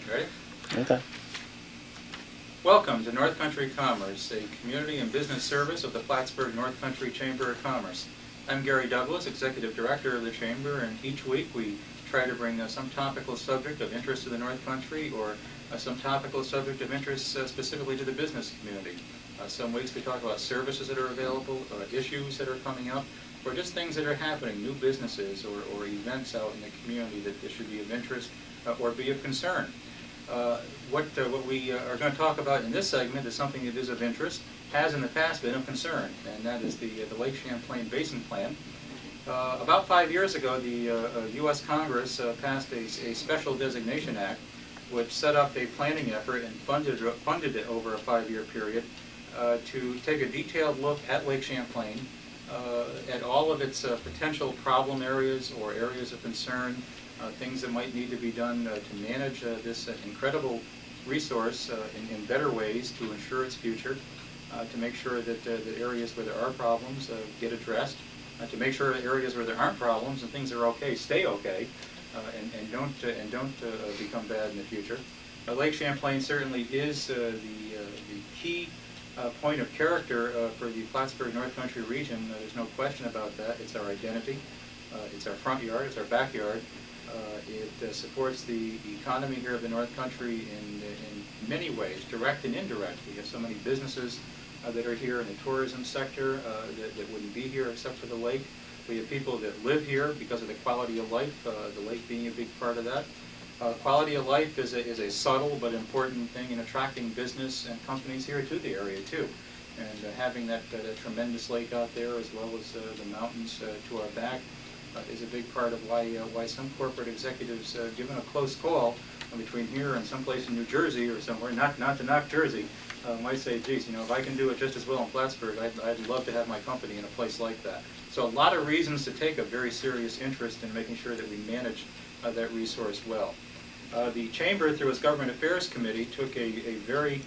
Ready? Okay. Welcome to North Country Commerce, a community and business service of the Plattsburgh North Country Chamber of Commerce. I'm Gary Douglas, Executive Director of the Chamber, and each week we try to bring some topical subject of interest to the North Country or some topical subject of interest specifically to the business community. Some weeks we talk about services that are available, issues that are coming up, or just things that are happening, new businesses or events out in the community that should be of interest or be of concern. What we are going to talk about in this segment is something that is of interest, has in the past been of concern, and that is the Lake Champlain Basin Plan. About 5 years ago, the U.S. Congress passed a Special Designation Act, which set up a planning effort and funded it over a 5-year period to take a detailed look at Lake Champlain, at all of its potential problem areas or areas of concern, things that might need to be done to manage this incredible resource in better ways to ensure its future, to make sure that the areas where there are problems get addressed, to make sure that areas where there aren't problems and things are okay stay okay, and don't become bad in the future. Lake Champlain certainly is the key point of character for the Plattsburgh North Country region. There's no question about that. It's our identity. It's our front yard. It's our backyard. It supports the economy here of the North Country in many ways, direct and indirect. We have so many businesses that are here in the tourism sector that wouldn't be here except for the lake. We have people that live here because of the quality of life, the lake being a big part of that. Quality of life is a subtle but important thing in attracting business and companies here to the area too. And having that tremendous lake out there as well as the mountains to our back is a big part of why some corporate executives, given a close call between here and someplace in New Jersey or somewhere, not to knock Jersey, might say, geez, if I can do it just as well in Plattsburgh, I'd love to have my company in a place like that. So a lot of reasons to take a very serious interest in making sure that we manage that resource well. The Chamber, through its Government Affairs Committee, took a very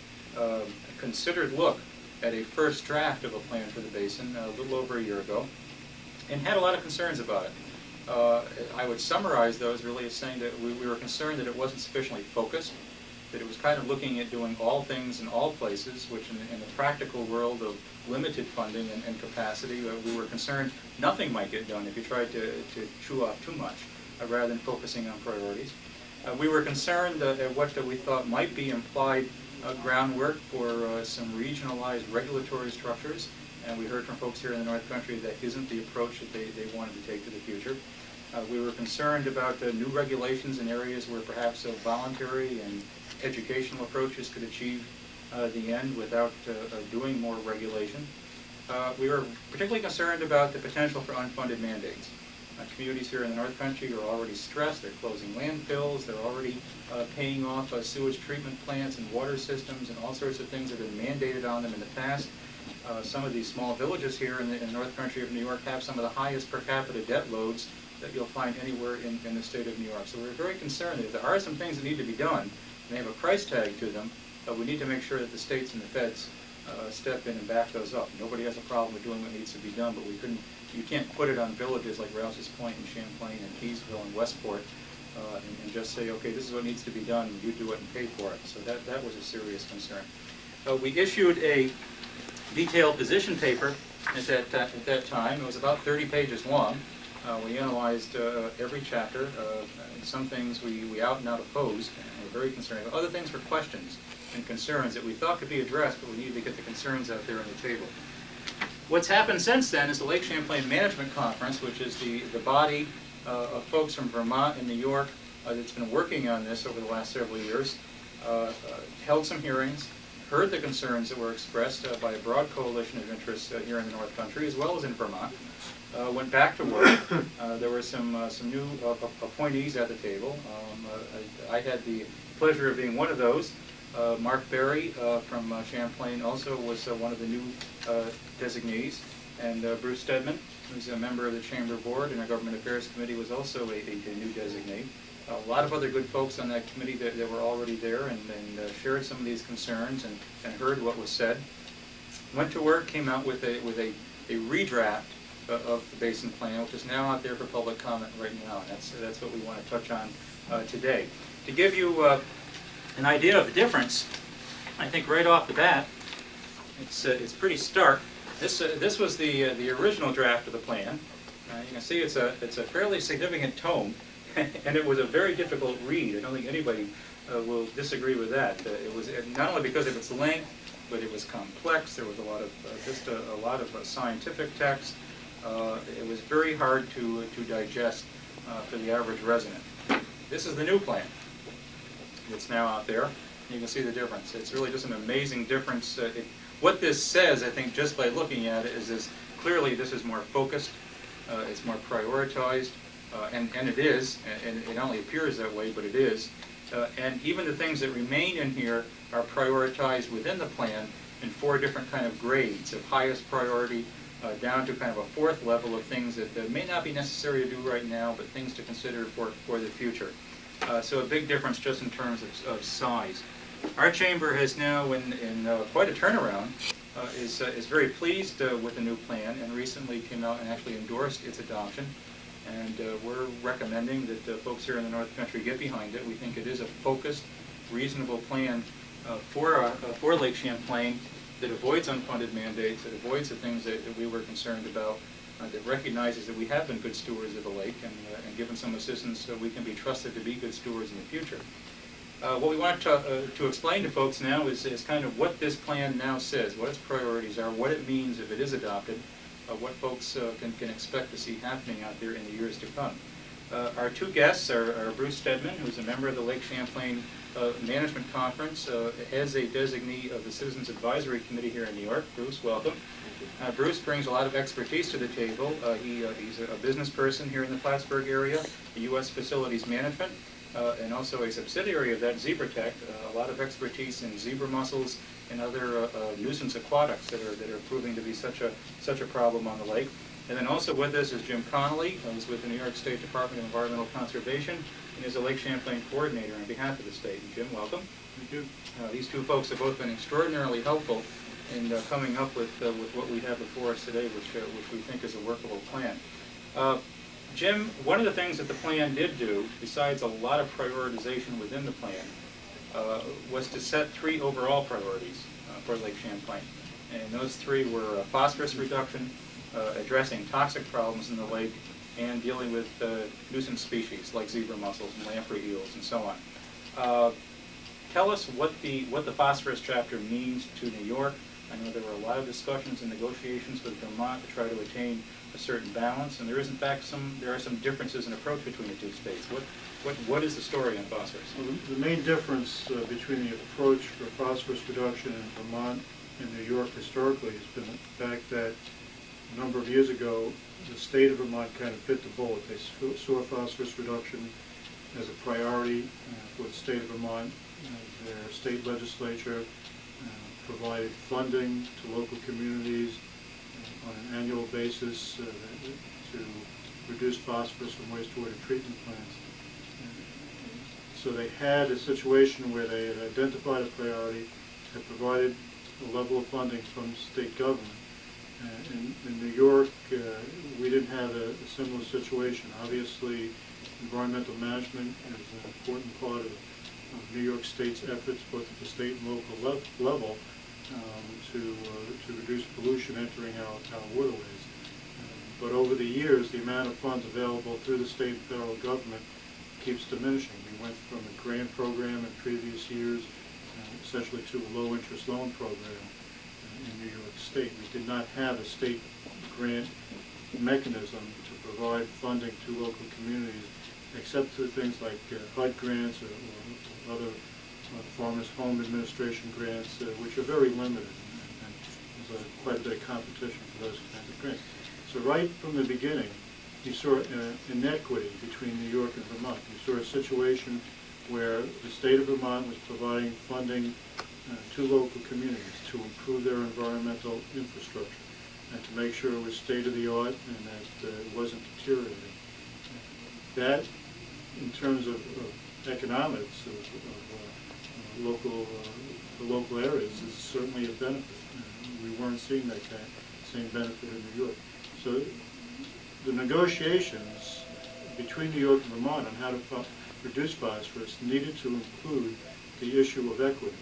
considered look at a first draft of a plan for the basin a little over a year ago, and had a lot of concerns about it. I would summarize those really as saying that we were concerned that it wasn't sufficiently focused, that it was kind of looking at doing all things in all places, which in the practical world of limited funding and capacity, we were concerned nothing might get done if you tried to chew off too much, rather than focusing on priorities. We were concerned at what we thought might be implied groundwork for some regionalized regulatory structures, and we heard from folks here in the North Country that isn't the approach that they wanted to take to the future. We were concerned about new regulations in areas where perhaps voluntary and educational approaches could achieve the end without doing more regulation. We were particularly concerned about the potential for unfunded mandates. Communities here in the North Country are already stressed. They're closing landfills. They're already paying off sewage treatment plants and water systems and all sorts of things that have been mandated on them in the past. Some of these small villages here in the North Country of New York have some of the highest per capita debt loads that you'll find anywhere in the state of New York. So we're very concerned that if there are some things that need to be done, and they have a price tag to them, we need to make sure that the states and the feds step in and back those up. Nobody has a problem with doing what needs to be done, but you can't put it on villages like Rouse's Point and Champlain and Keysville and Westport and just say, okay, this is what needs to be done, you do it and pay for it. So that was a serious concern. We issued a detailed position paper at that time. It was about 30 pages long. We analyzed every chapter. Some things we out and out opposed and were very concerned about. Other things were questions and concerns that we thought could be addressed, but we needed to get the concerns out there on the table. What's happened since then is the Lake Champlain Management Conference, which is the body of folks from Vermont and New York that's been working on this over the last several years, held some hearings, heard the concerns that were expressed by a broad coalition of interests here in the North Country as well as in Vermont, went back to work. There were some new appointees at the table. I had the pleasure of being one of those. Mark Berry from Champlain also was one of the new designees, and Bruce Stedman, who's a member of the Chamber Board and our Government Affairs Committee, was also a new designee. A lot of other good folks on that committee that were already there and shared some of these concerns and heard what was said. Went to work, came out with a redraft of the Basin Plan, which is now out there for public comment right now, and that's what we want to touch on today. To give you an idea of the difference, I think right off the bat, it's pretty stark. This was the original draft of the plan. You can see it's a fairly significant tome, and it was a very difficult read. I don't think anybody will disagree with that. It was not only because of its length, but it was complex. There was a lot of a lot of scientific text. It was very hard to digest for the average resident. This is the new plan. It's now out there. You can see the difference. It's really just an amazing difference. What this says, I think, just by looking at it, is clearly this is more focused. It's more prioritized, and it is, and it not only appears that way, but it is. And even the things that remain in here are prioritized within the plan in 4 different kind of grades, of highest priority down to kind of a 4th level of things that may not be necessary to do right now, but things to consider for the future. So a big difference just in terms of size. Our chamber has now, in quite a turnaround, is very pleased with the new plan, and recently came out and actually endorsed its adoption. And we're recommending that folks here in the North Country get behind it. We think it is a focused, reasonable plan for Lake Champlain that avoids unfunded mandates, that avoids the things that we were concerned about, that recognizes that we have been good stewards of the lake, and given some assistance, so we can be trusted to be good stewards in the future. What we want to explain to folks now is kind of what this plan now says, what its priorities are, what it means if it is adopted, what folks can expect to see happening out there in the years to come. Our 2 guests are Bruce Stedman, who's a member of the Lake Champlain Management Conference, as a designee of the Citizens Advisory Committee here in New York. Bruce, welcome. Bruce brings a lot of expertise to the table. He's a business person here in the Plattsburgh area, U.S. Facilities Management, and also a subsidiary of that, ZebraTech, a lot of expertise in zebra mussels and other nuisance aquatics that are proving to be such a problem on the lake. And then also with us is Jim Connolly, who's with the New York State Department of Environmental Conservation, and is a Lake Champlain coordinator on behalf of the state. And Jim, welcome. Thank you. These 2 folks have both been extraordinarily helpful in coming up with what we have before us today, which we think is a workable plan. Jim, one of the things that the plan did do, besides a lot of prioritization within the plan, was to set 3 overall priorities for Lake Champlain. And those 3 were phosphorus reduction, addressing toxic problems in the lake, and dealing with nuisance species like zebra mussels and lamprey eels and so on. Tell us what the phosphorus chapter means to New York. I know there were a lot of discussions and negotiations with Vermont to try to attain a certain balance, and there is in fact there are some differences in approach between the 2 states. What is the story on phosphorus? Well, the main difference between the approach for phosphorus reduction in Vermont and New York historically has been the fact that a number of years ago the state of Vermont kind of bit the bullet. They saw phosphorus reduction as a priority for the state of Vermont. Their state legislature provided funding to local communities on an annual basis to reduce phosphorus from wastewater treatment plants. So they had a situation where they had identified a priority, had provided a level of funding from state government. In New York, we didn't have a similar situation. Obviously, environmental management is an important part of New York State's efforts, both at the state and local level, to reduce pollution entering our waterways. But over the years, the amount of funds available through the state and federal government keeps diminishing. We went from a grant program in previous years essentially to a low-interest loan program in New York State. We did not have a state grant mechanism to provide funding to local communities, except for things like HUD grants or other Farmers Home Administration grants, which are very limited, and there's quite a bit of competition for those kinds of grants. So right from the beginning, you saw inequity between New York and Vermont. You saw a situation where the state of Vermont was providing funding to local communities to improve their environmental infrastructure and to make sure it was state-of-the-art and that it wasn't deteriorating. That, in terms of economics of local areas, is certainly a benefit. We weren't seeing that same benefit in New York. So the negotiations between New York and Vermont on how to reduce phosphorus needed to include the issue of equity.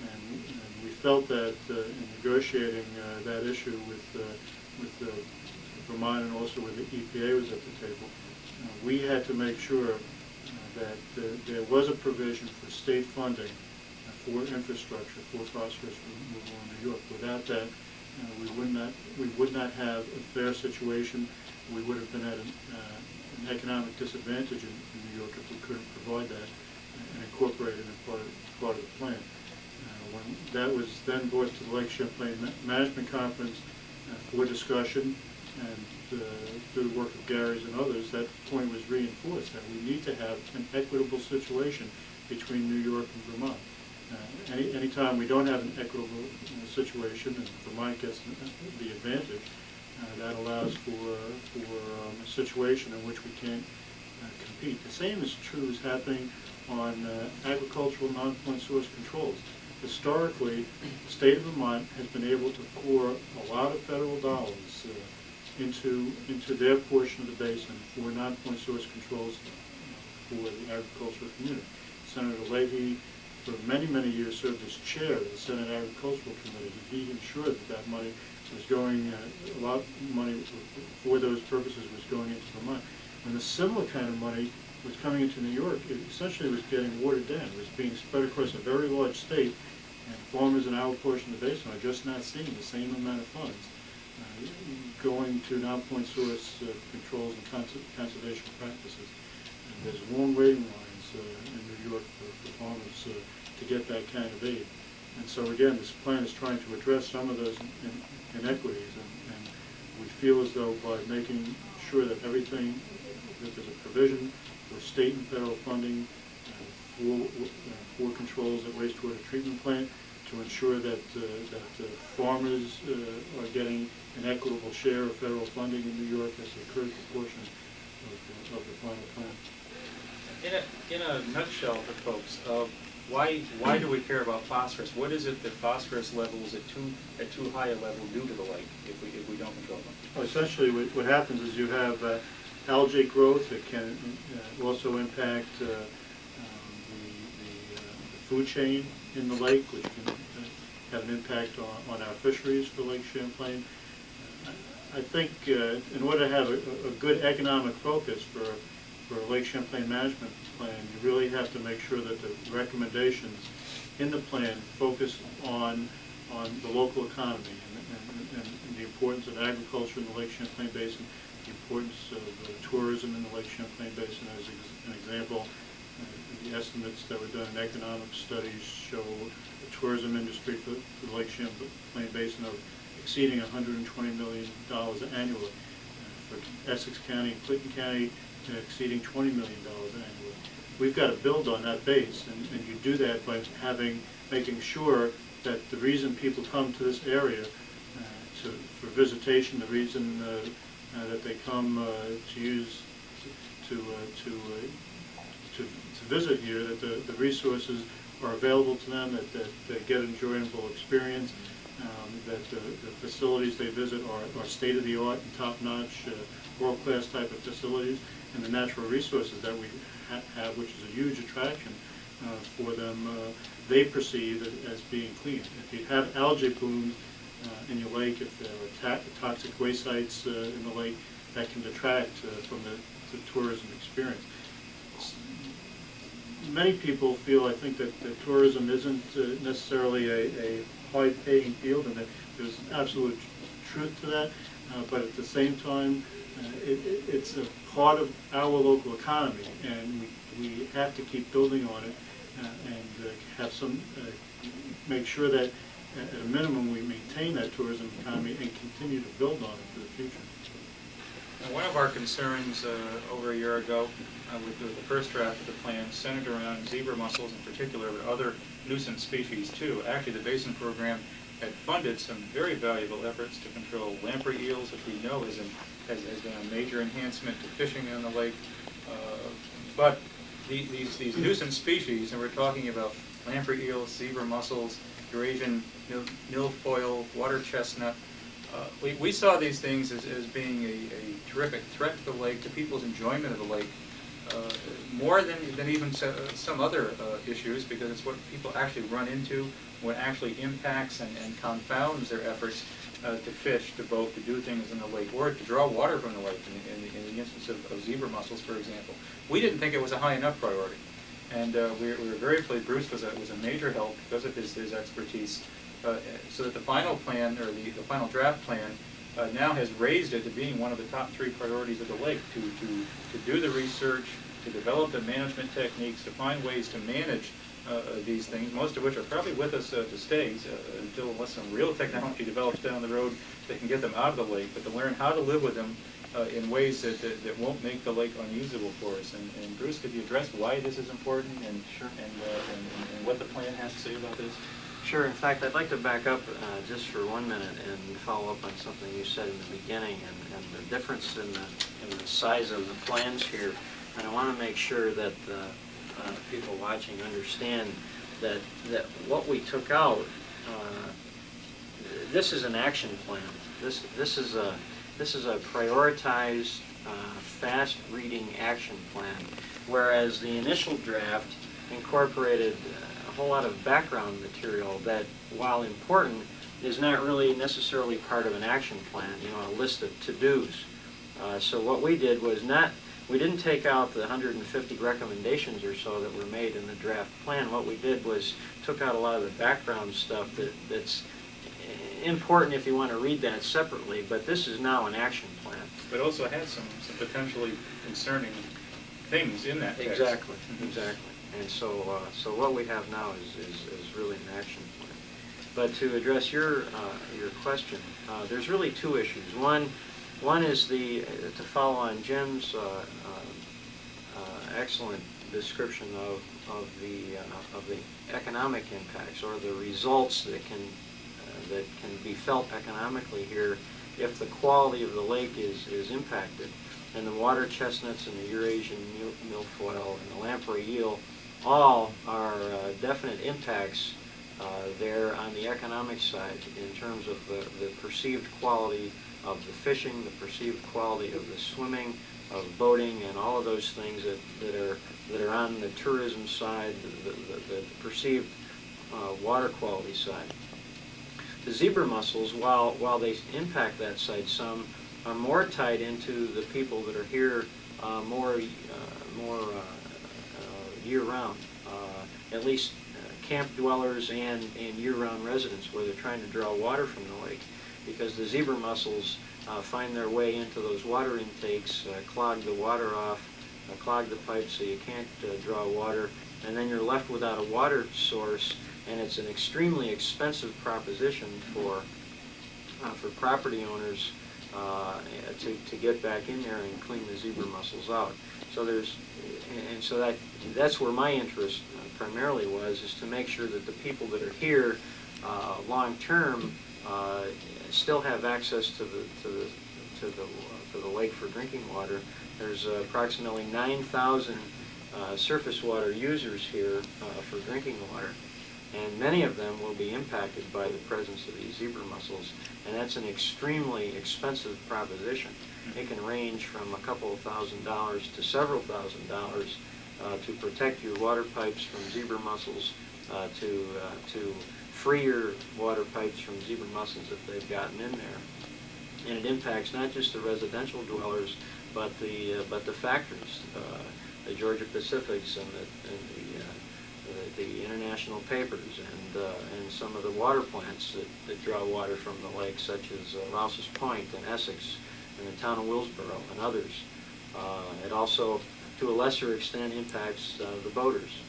And we felt that in negotiating that issue with Vermont and also with the EPA was at the table, we had to make sure that there was a provision for state funding for infrastructure for phosphorus removal in New York. Without that, we would not have a fair situation. We would have been at an economic disadvantage in New York if we couldn't provide that and incorporate it in part of the plan. When that was then brought to the Lake Champlain Management Conference for discussion, and through the work of Gary's and others, that point was reinforced that we need to have an equitable situation between New York and Vermont. Anytime we don't have an equitable situation and Vermont gets the advantage, that allows for a situation in which we can't compete. The same is true is happening on agricultural non-point source controls. Historically, the state of Vermont has been able to pour a lot of federal dollars into their portion of the basin for non-point source controls for the agricultural community. Senator Leahy, for many, many years, served as chair of the Senate Agricultural Committee. He ensured that money was going, a lot of money for those purposes was going into Vermont. When the similar kind of money was coming into New York, it essentially was getting watered down. It was being spread across a very large state, and farmers in our portion of the basin are just not seeing the same amount of funds going to non-point source controls and conservation practices. And there's long waiting lines in New York for farmers to get that kind of aid. And so again, this plan is trying to address some of those inequities, and we feel as though by making sure that that there's a provision for state and federal funding for controls at wastewater treatment plant to ensure that farmers are getting an equitable share of federal funding in New York as a critical portion of the final plan. In a nutshell for folks, why do we care about phosphorus? What is it that phosphorus levels at too high a level do to the lake if we don't control them? Well, essentially, what happens is you have algae growth that can also impact the food chain in the lake, which can have an impact on our fisheries for Lake Champlain. I think in order to have a good economic focus for a Lake Champlain management plan, you really have to make sure that the recommendations in the plan focus on the local economy and the importance of agriculture in the Lake Champlain Basin, the importance of tourism in the Lake Champlain Basin. As an example, the estimates that were done in economic studies show the tourism industry for the Lake Champlain Basin of exceeding $120 million annually. For Essex County and Clinton County, exceeding $20 million annually. We've got to build on that base, and you do that by making sure that the reason people come to this area for visitation, the reason that they come to visit here, that the resources are available to them, that they get an enjoyable experience, that the facilities they visit are state-of-the-art and top-notch, world-class type of facilities, and the natural resources that we have, which is a huge attraction for them, they perceive as being clean. If you have algae blooms in your lake, if there are toxic waste sites in the lake, that can detract from the tourism experience. Many people feel, I think, that tourism isn't necessarily a high-paying field, and that there's absolute truth to that, but at the same time, it's a part of our local economy, and we have to keep building on it and have make sure that at a minimum we maintain that tourism economy and continue to build on it for the future. Now, one of our concerns over a year ago with the first draft of the plan centered around zebra mussels in particular, but other nuisance species too. Actually, the Basin program had funded some very valuable efforts to control lamprey eels, which we know has been a major enhancement to fishing on the lake. But these nuisance species, and we're talking about lamprey eels, zebra mussels, Eurasian milfoil, water chestnut, we saw these things as being a terrific threat to the lake, to people's enjoyment of the lake. more than even some other issues, because it's what people actually run into, what actually impacts and confounds their efforts to fish, to boat, to do things in the lake, or to draw water from the lake, in the instance of zebra mussels, for example. We didn't think it was a high enough priority. And we were very pleased. Bruce was a major help because of his expertise, so that the final plan, or the final draft plan, now has raised it to being one of the top 3 priorities of the lake, to do the research, to develop the management techniques, to find ways to manage these things, most of which are probably with us to stay unless some real technology develops down the road that can get them out of the lake, but to learn how to live with them in ways that won't make the lake unusable for us. And Bruce, could you address why this is important, and Sure. and what the plan has to say about this? Sure. In fact, I'd like to back up just for 1 minute and follow up on something you said in the beginning, and the difference in the size of the plans here. And I want to make sure that people watching understand that what we took out, this is an action plan. This is a prioritized, fast-reading action plan, whereas the initial draft incorporated a whole lot of background material that, while important, is not really necessarily part of an action plan, a list of to-dos. So what we did was we didn't take out the 150 recommendations or so that were made in the draft plan. What we did was took out a lot of the background stuff that's important if you want to read that separately, but this is now an action plan. But also had some potentially concerning things in that text. Exactly, exactly. And so what we have now is really an action plan. But to address your question, there's really 2 issues. One is to follow on Jim's excellent description of the economic impacts, or the results that can be felt economically here if the quality of the lake is impacted. And the water chestnuts and the Eurasian milfoil and the lamprey eel all are definite impacts there on the economic side in terms of the perceived quality of the fishing, the perceived quality of the swimming, of boating, and all of those things that are on the tourism side, the perceived water quality side. The zebra mussels, while they impact that side some, are more tied into the people that are here more year-round, at least camp dwellers and year-round residents, where they're trying to draw water from the lake, because the zebra mussels find their way into those water intakes, clog the water off, clog the pipes so you can't draw water, and then you're left without a water source, and it's an extremely expensive proposition for property owners to get back in there and clean the zebra mussels out. So that's where my interest primarily is to make sure that the people that are here long term still have access to the lake for drinking water. There's approximately 9,000 surface water users here for drinking water, and many of them will be impacted by the presence of these zebra mussels, and that's an extremely expensive proposition. It can range from a couple of $1,000s to several $1,000s to protect your water pipes from zebra mussels, to free your water pipes from zebra mussels if they've gotten in there. And it impacts not just the residential dwellers, but the factories, the Georgia Pacifics and the international papers, and some of the water plants that draw water from the lake, such as Rouse's Point and Essex and the town of Willsboro and others. It also, to a lesser extent, impacts the boaters.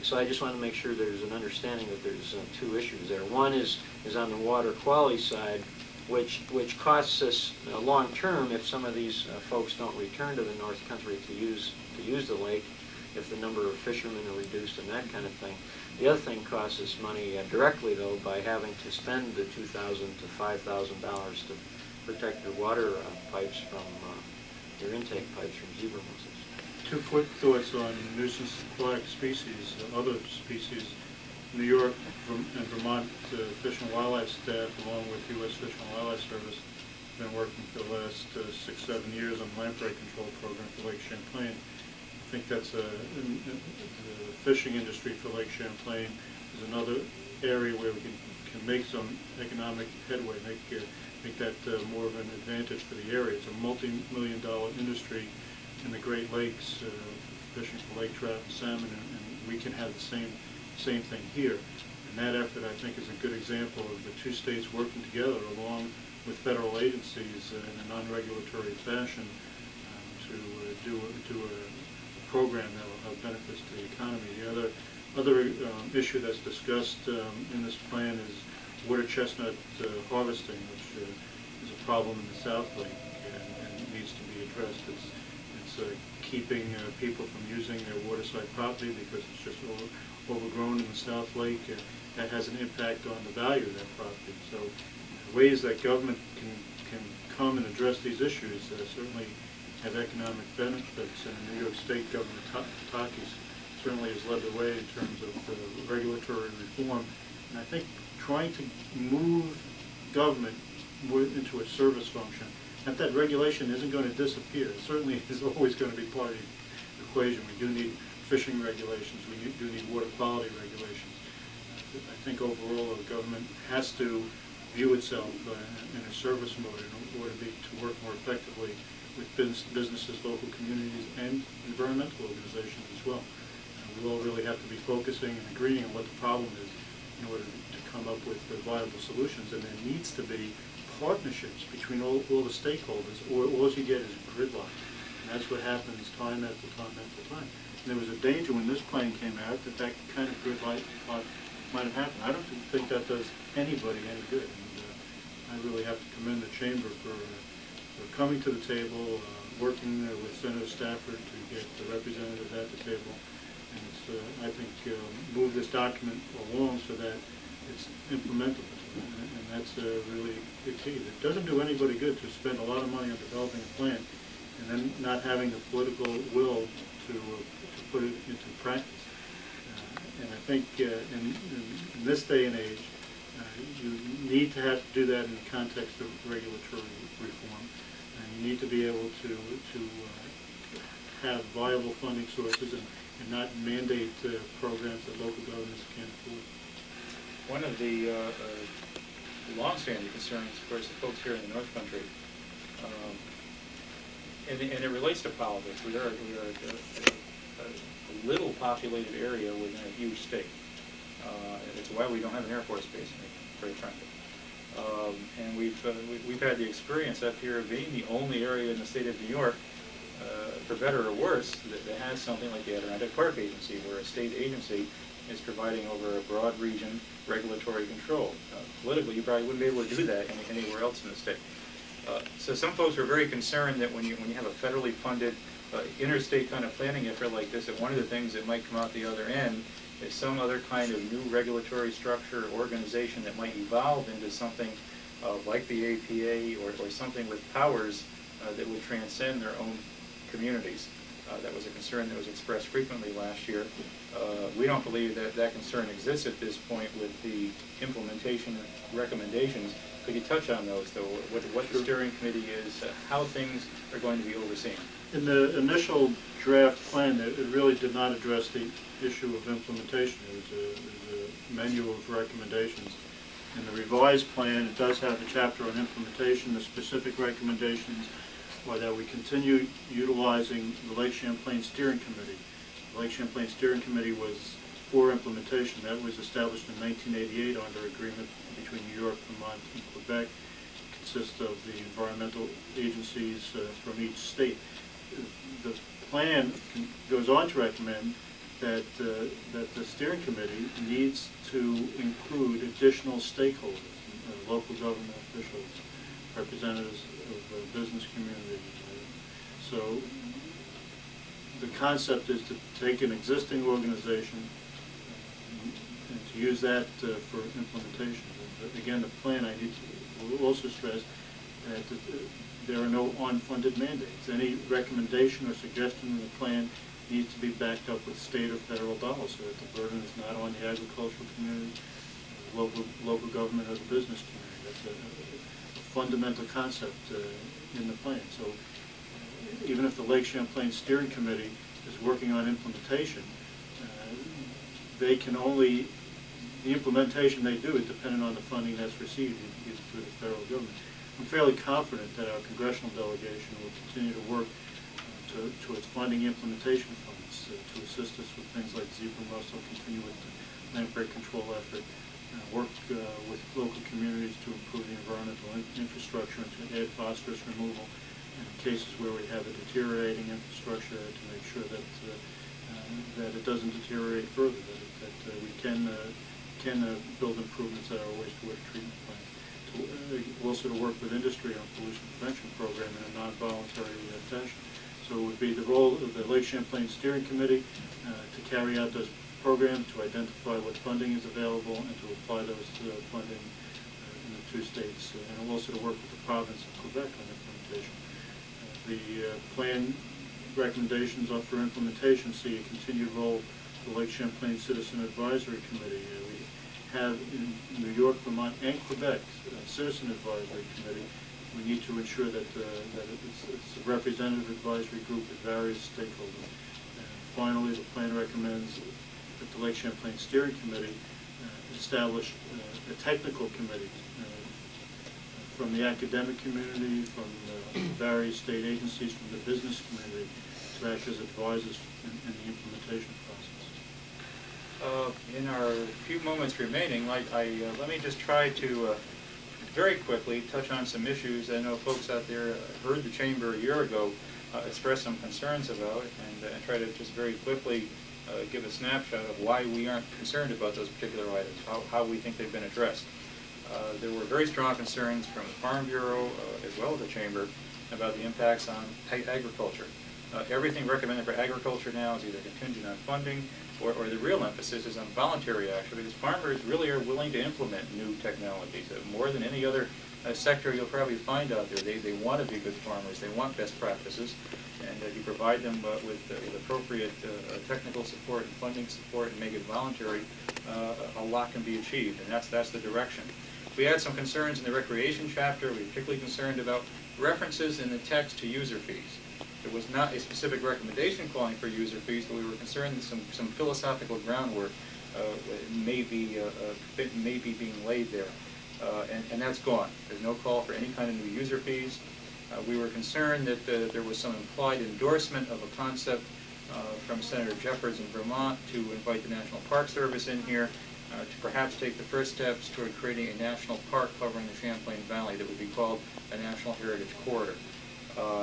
So I just want to make sure there's an understanding that there's 2 issues there. One is on the water quality side, which costs us long term if some of these folks don't return to the North Country to use the lake, if the number of fishermen are reduced and that kind of thing. The other thing costs us money directly, though, by having to spend the $2,000 to $5,000 to protect your water pipes from your intake pipes from zebra mussels. 2 quick thoughts on nuisance aquatic species, other species. New York and Vermont Fish and Wildlife staff, along with U.S. Fish and Wildlife Service, been working for the last 6-7 years on the lamprey control program for Lake Champlain. I think that's the fishing industry for Lake Champlain is another area where we can make some economic headway, make that more of an advantage for the area. It's a multi-million-dollar industry in the Great Lakes, fishing for lake trout and salmon, and we can have the same thing here. And that effort, I think, is a good example of the two states working together along with federal agencies in a non-regulatory fashion to do a program that will have benefits to the economy. The other issue that's discussed in this plan is water chestnut harvesting, which is a problem in the South Lake and needs to be addressed. It's keeping people from using their waterside property because it's just overgrown in the South Lake. That has an impact on the value of that property. So ways that government can come and address these issues certainly have economic benefits, and New York State Governor Takis certainly has led the way in terms of regulatory reform. And I think trying to move government into a service function, that regulation isn't going to disappear. It certainly is always going to be part of the equation. We do need fishing regulations. We do need water quality regulations. I think overall the government has to view itself in a service mode in order to work more effectively with businesses, local communities, and environmental organizations as well. We all really have to be focusing and agreeing on what the problem is in order to come up with viable solutions, and there needs to be partnerships between all the stakeholders, or all you get is gridlock. And that's what happens time after time after time. And there was a danger when this plan came out that kind of gridlock might have happened. I don't think that does anybody any good. And I really have to commend the Chamber for coming to the table, working with Senator Stafford to get the representatives at the table, and I think, move this document along so that it's implementable. And that's really the key. It doesn't do anybody good to spend a lot of money on developing a plan and then not having the political will to put it into practice. And I think in this day and age, you need to have to do that in the context of regulatory reform. And you need to be able to have viable funding sources and not mandate programs that local governments can't afford. One of the long-standing concerns, of course, the folks here in the North Country, and it relates to politics. We are a little populated area within a huge state. It's why we don't have an Air Force base, very frankly. And we've had the experience up here of being the only area in the state of New York, for better or worse, that has something like the Adirondack Park Agency, where a state agency is providing over a broad region regulatory control. Politically, you probably wouldn't be able to do that anywhere else in the state. So some folks are very concerned that when you have a federally funded interstate kind of planning effort like this, that one of the things that might come out the other end is some other kind of new regulatory structure or organization that might evolve into something like the APA or something with powers that would transcend their own communities. That was a concern that was expressed frequently last year. We don't believe that concern exists at this point with the implementation recommendations. Could you touch on those, though, what the steering committee is, how things are going to be overseen? In the initial draft plan, it really did not address the issue of implementation. It was a menu of recommendations. In the revised plan, it does have a chapter on implementation. The specific recommendations are that we continue utilizing the Lake Champlain Steering Committee. The Lake Champlain Steering Committee was for implementation. That was established in 1988 under agreement between New York, Vermont, and Quebec. It consists of the environmental agencies from each state. The plan goes on to recommend that the steering committee needs to include additional stakeholders, local government officials, representatives of the business community. So the concept is to take an existing organization and to use that for implementation. But again, the plan, I need to also stress that there are no unfunded mandates. Any recommendation or suggestion in the plan needs to be backed up with state or federal dollars so that the burden is not on the agricultural community, local government, or the business community. That's a fundamental concept in the plan. So even if the Lake Champlain Steering Committee is working on implementation, they can only, the implementation they do is dependent on the funding that's received either through the federal government. I'm fairly confident that our congressional delegation will continue to work towards funding implementation funds to assist us with things like zebra mussel, continue with the lamprey control effort, work with local communities to improve the environmental infrastructure and to add phosphorus removal in cases where we have a deteriorating infrastructure, to make sure that that it doesn't deteriorate further, that we can build improvements at our wastewater treatment plant. Also to work with industry on pollution prevention program in a non-voluntary fashion. So it would be the role of the Lake Champlain Steering Committee to carry out those programs, to identify what funding is available, and to apply those funding in the two states, and also to work with the province of Quebec on implementation. The plan recommendations for implementation see a continued role of the Lake Champlain Citizen Advisory Committee. We have in New York, Vermont, and Quebec Citizen Advisory Committee. We need to ensure that it's a representative advisory group with various stakeholders. And finally, the plan recommends that the Lake Champlain Steering Committee establish a technical committee from the academic community, from various state agencies, from the business community, to act as advisors in the implementation process. In our few moments remaining, let me just try to very quickly touch on some issues I know folks out there heard the Chamber a year ago express some concerns about, and try to just very quickly give a snapshot of why we aren't concerned about those particular items, how we think they've been addressed. There were very strong concerns from the Farm Bureau as well as the Chamber about the impacts on agriculture. Everything recommended for agriculture now is either contingent on funding or the real emphasis is on voluntary action, because farmers really are willing to implement new technologies. More than any other sector you'll probably find out there, they want to be good farmers, they want best practices, and you provide them with appropriate technical support and funding support and make it voluntary, a lot can be achieved, and that's the direction. We had some concerns in the recreation chapter. We were particularly concerned about references in the text to user fees. There was not a specific recommendation calling for user fees, but we were concerned that some philosophical groundwork may be being laid there, and that's gone. There's no call for any kind of new user fees. We were concerned that there was some implied endorsement of a concept from Senator Jeffers in Vermont to invite the National Park Service in here to perhaps take the first steps toward creating a national park covering the Champlain Valley that would be called a National Heritage Corridor.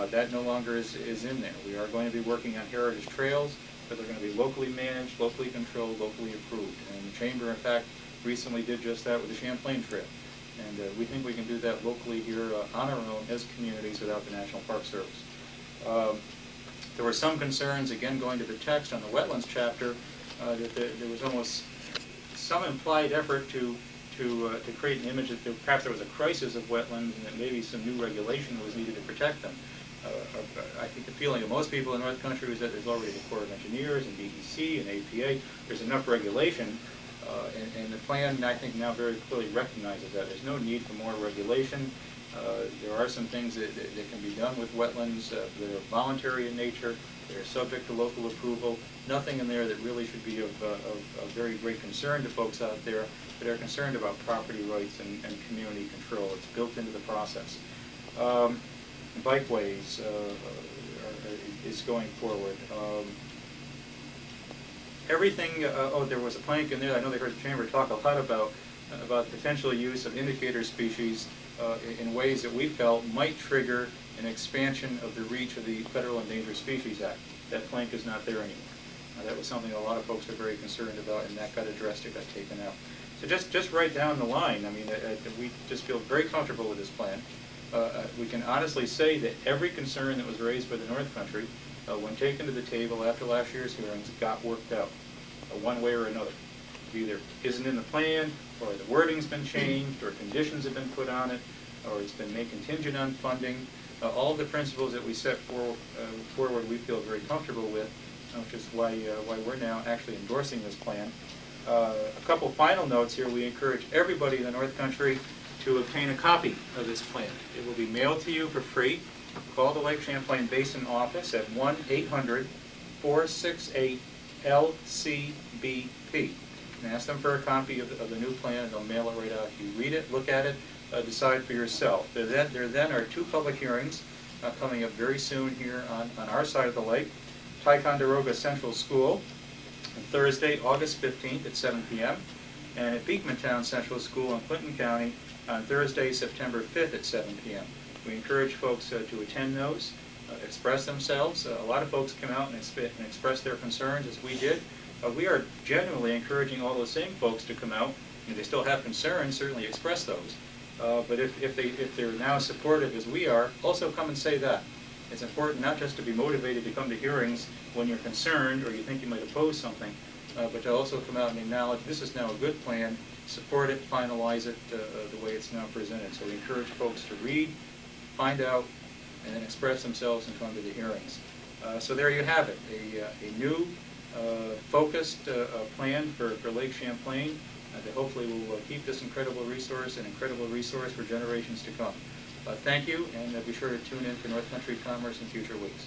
That no longer is in there. We are going to be working on heritage trails, but they're going to be locally managed, locally controlled, locally approved. And the Chamber, in fact, recently did just that with the Champlain Trail. And we think we can do that locally here on our own as communities without the National Park Service. There were some concerns, again going to the text on the wetlands chapter, that there was almost some implied effort to create an image that perhaps there was a crisis of wetlands and that maybe some new regulation was needed to protect them. I think the feeling of most people in North Country was that there's already the Corps of Engineers and DEC and APA. There's enough regulation, and the plan, I think, now very clearly recognizes that. There's no need for more regulation. There are some things that can be done with wetlands that are voluntary in nature, that are subject to local approval. Nothing in there that really should be of very great concern to folks out there that are concerned about property rights and community control. It's built into the process. Bikeways is going forward. Everything, there was a plank in there. I know they heard the Chamber talk a lot about potential use of indicator species in ways that we felt might trigger an expansion of the reach of the Federal Endangered Species Act. That plank is not there anymore. That was something a lot of folks are very concerned about, and that got addressed, it got taken out. So just right down the line, I mean, we just feel very comfortable with this plan. We can honestly say that every concern that was raised by the North Country, when taken to the table after last year's hearings, got worked out, one way or another. It either isn't in the plan, or the wording's been changed, or conditions have been put on it, or it's been made contingent on funding. All of the principles that we set forward we feel very comfortable with, which is why we're now actually endorsing this plan. A couple final notes here. We encourage everybody in the North Country to obtain a copy of this plan. It will be mailed to you for free. Call the Lake Champlain Basin office at 1-800-468-LCBP and ask them for a copy of the new plan, and they'll mail it right out. You read it, look at it, decide for yourself. There then are 2 public hearings coming up very soon here on our side of the lake. Ticonderoga Central School on Thursday, August 15th at 7 p.m. and at Beekmantown Central School in Clinton County on Thursday, September 5th at 7 p.m. We encourage folks to attend those, express themselves. A lot of folks come out and express their concerns, as we did. We are genuinely encouraging all those same folks to come out. If they still have concerns, certainly express those. But if they're now supportive as we are, also come and say that. It's important not just to be motivated to come to hearings when you're concerned or you think you might oppose something, but to also come out and acknowledge this is now a good plan, support it, finalize it the way it's now presented. So we encourage folks to read, find out, and then express themselves and come to the hearings. So there you have it, a new focused plan for Lake Champlain that hopefully will keep this incredible resource an incredible resource for generations to come. Thank you, and be sure to tune in for North Country Commerce in future weeks.